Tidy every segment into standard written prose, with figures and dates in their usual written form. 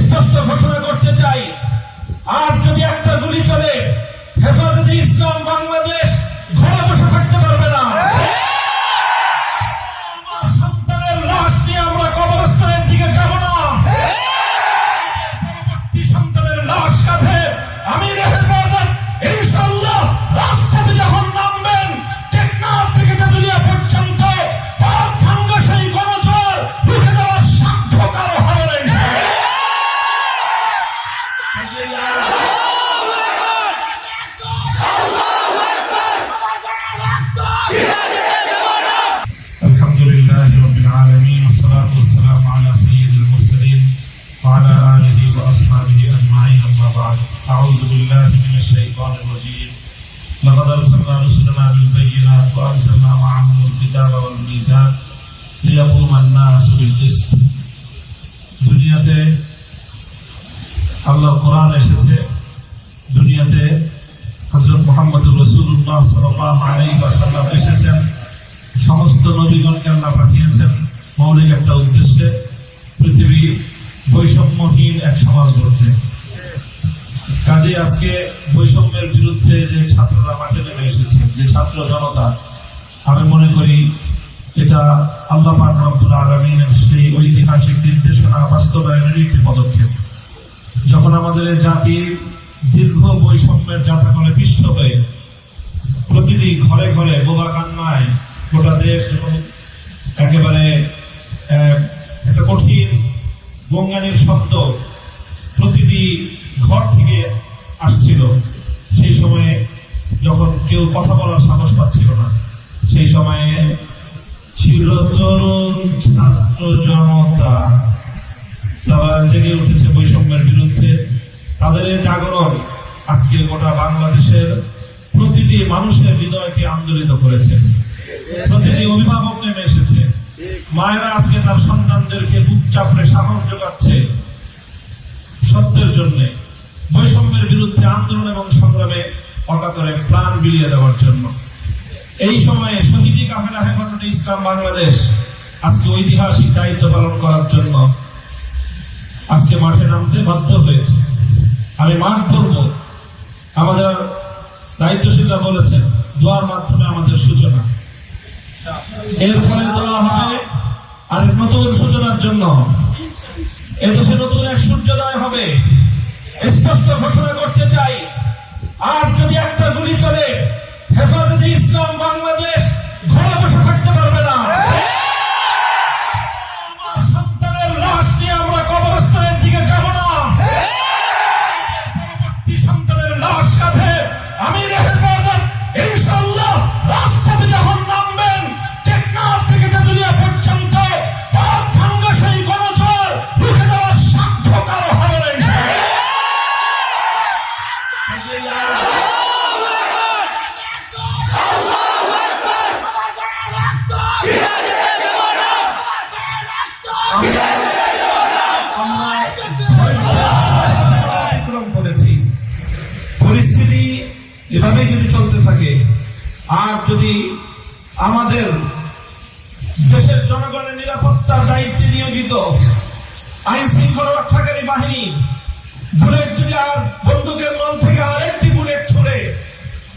স্পষ্ট ঘোষণা করতে চাই, আর যদি একটা গুলি চলে, হেফাজতে ইসলাম বাংলাদেশ ঘরে বসে থাকতে পারবে না। আমার সন্তানের লাশ নিয়ে আমরা কবরস্থানের দিকে যাব না। পরবর্তী সন্তানের লাশ কাঁধে আমির হেফাজত ইনশাআল্লাহ রাজপথে যখন নামবেন, টেকনাফ থেকে তেতুলিয়া পর্যন্ত পাক ভাঙ্গা সেই গণজোয়ার রুখে দেওয়ার সাধ্য কারো হবে না ইনশাআল্লাহ। আলহামদুলিল্লাহি রাব্বিল আলামিন والصلاه والسلام على سيد المرسلين وعلى اله واصحابه اجمعين اما بعد اعوذ بالله من الشيطان الرجيم لقد ارسلنا رسلنا بالبينات وانزلنا معهم الكتاب والميزان ليقوم الناس بالقسط দুনিয়াতে আল্লাহর কোরআন এসেছে, দুনিয়াতে হযরত মুহাম্মদুর রাসূলুল্লাহ সাল্লাল্লাহু আলাইহি ওয়াসাল্লাম এসেছেন। সমস্ত নবীগণকে আল্লাহ পাঠিয়েছেন মৌলিক একটা উদ্দেশ্যে, পৃথিবী বৈষম্যহীন এক সমাজ গড়তে। কাজে আজকে বৈষম্যের বিরুদ্ধে যে ছাত্ররা মাঠে নেমে এসেছে, যে ছাত্র জনতা, আমি মনে করি এটা আল্লাহ পাক রব্বুল আলামিনের সেই ঐতিহাসিক নির্দেশনা বাস্তবায়নের একটি পদক্ষেপ। যখন আমাদের জাতি দীর্ঘ বৈষম্যের জাতাকলে পিষ্ট হয়ে প্রতিটি ঘরে ঘরে বোবা কান্নায় গোটা দেশ যখন একেবারে একটা কঠিন গঙ্গানির শব্দ প্রতিটি ঘর থেকে আসছিল, সেই সময়ে যখন কেউ কথা বলার সাহস পাচ্ছিল না, সেই সময়ে চিরতরুণ ছাত্র জনতা তারা জেগে উঠেছে বৈষম্যের বিরুদ্ধে। তাদের এই জাগরণ আজকে গোটা বাংলাদেশের প্রতিটি মানুষের হৃদয়কে আন্দোলিত করেছে। প্রতিটি অভিভাবক নেমে এসেছে, মায়েরা আজকে তার সন্তানদেরকে বুক চাপড়ে সাহস যোগাচ্ছে সত্যের জন্য, বৈষম্যের বিরুদ্ধে আন্দোলন এবং সংগ্রামে অকাতরে প্রাণ বিলিয়ে দেওয়ার জন্য। এই সময়ে শহীদি কাফেলা হেফাজতে ইসলাম বাংলাদেশ আজকে ঐতিহাসিক দায়িত্ব পালন করার জন্য আজকে মাঠে নামতে বাধ্য হয়েছে। আমি মাঠ করব, আমাদের দায়িত্বশীলরা বলেছেন দোয়ার মাধ্যমে আমাদের সূচনা, এর ফলে দোয়া হবে আরেক নতুন সূচনার জন্য, এদেশে নতুন এক সূর্যোদয় হবে। স্পষ্ট ঘোষণা করতে চাই, আর যদি একটা গুলি চলে, হেফাজতে ইসলাম বাংলাদেশ ঘরে বসে থাকতে পারবে না। আমার সন্তানের লাশ নিয়ে আমরা কবরস্থানের দিকে যাব না। পরবর্তী সন্তানের লাশ কাঁধে আমির হেফাজত ইনশাআল্লাহ রাজপথে যখন নামবেন, টেকনাফ থেকে তেতুলিয়া পর্যন্ত পাক ভাঙ্গা সেই গণজোয়ার রুখে দেওয়ার সাধ্য কারো হবে না ইনশাআল্লাহ। পরিস্থিতি এভাবে যদি চলতে থাকে, আর যদি আমাদের দেশের জনগণের নিরাপত্তার দায়িত্বে নিয়োজিত আইন শৃঙ্খলা রক্ষাকারী বাহিনী বুলেট যদি আর বন্দুকের নল থেকে আরেকটি বুলেট ছুড়ে,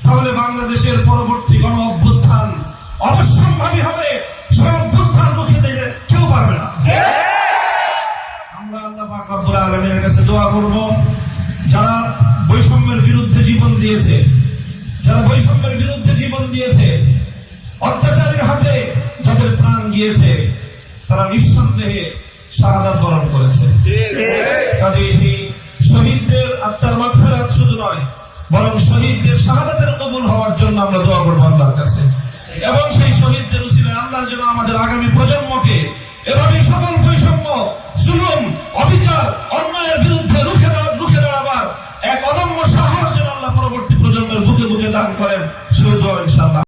তাহলে বাংলাদেশের পরবর্তী গণ অভ্যুত্থান অবশ্যম্ভাবী হবে। সেই অভ্যুত্থান রুখে দিতে কেউ পারবে না। আমরা আল্লাহ পাক রব্বুল আলামিনের কাছে দোয়া করব, যারা বৈষম্যের বিরুদ্ধে জীবন দিয়েছে, যারা বৈষম্যের বিরুদ্ধে জীবন দিয়েছে, অত্যাচারীর হাতে যাদের প্রাণ গিয়েছে, তারা নিঃসন্দেহে শাহাদাত বরণ করেছে। কাজেই সেই শহীদদের আত্মার মাগফিরাত শুধু নয়, বরং শহীদদের শাহাদাতের কবুল হওয়ার জন্য আমরা দোয়া করবো আল্লাহর কাছে, এবং সেই শহীদদের উসিলায় আল্লাহ যেন আমাদের আগামী প্রজন্মকে এভাবে সকল বৈষম্য